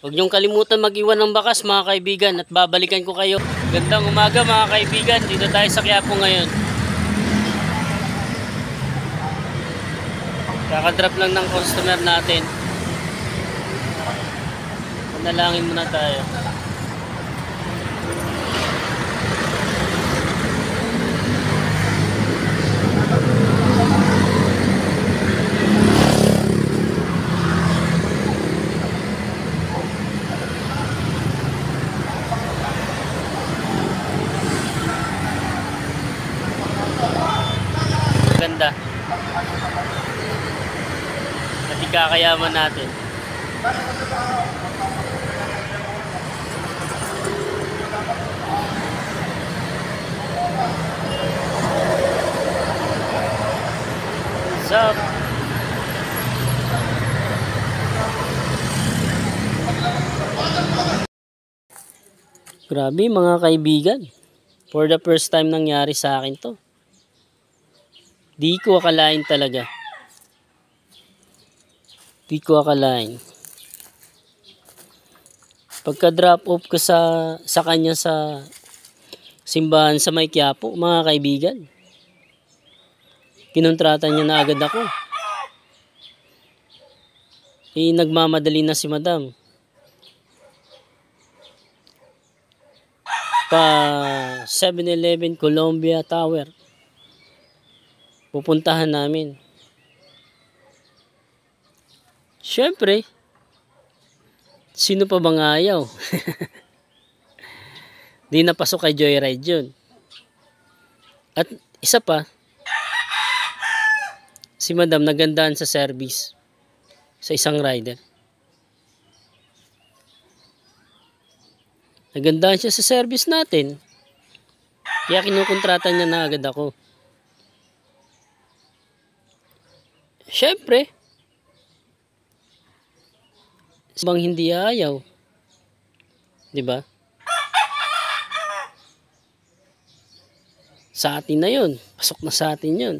Huwag niyong kalimutan mag-iwan ng bakas mga kaibigan at babalikan ko kayo. Gandang umaga mga kaibigan, dito tayo sa Quiapo ngayon. Kakadrop lang ng customer natin. Panalangin muna tayo. Ganda. At ikakayaman natin. What's up? Grabe mga kaibigan. For the first time nangyari sa akin to. Di ko akalain talaga. Di ko akalain. Pagka drop off ko sa kanya sa simbahan sa may Quiapo, mga kaibigan. Kinontrata niya na agad ako. Nagmamadali na si madam. Pa 7-Eleven Columbia Tower. Pupuntahan namin. Siyempre, sino pa bang ayaw? Di napasok kay Joyride yun. At isa pa, si madam nagandaan sa service sa isang rider. Nagandaan siya sa service natin. Kaya kinukontrata niya na agad ako. Siyempre, bang hindi ayaw? 'Di ba? Sa atin na 'yon. Pasok na sa atin 'yon.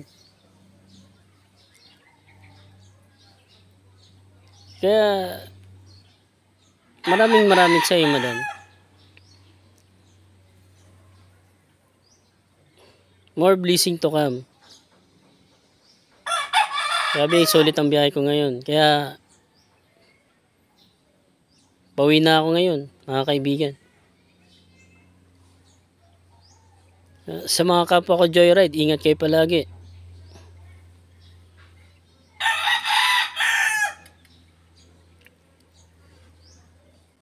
Kaya maraming sa iyo, madam. More blessing to come. Grabe, solid ang biyahe ko ngayon. Kaya pauwi na ako ngayon, mga kaibigan. Sa mga kapwa ko Joyride, ingat kayo palagi.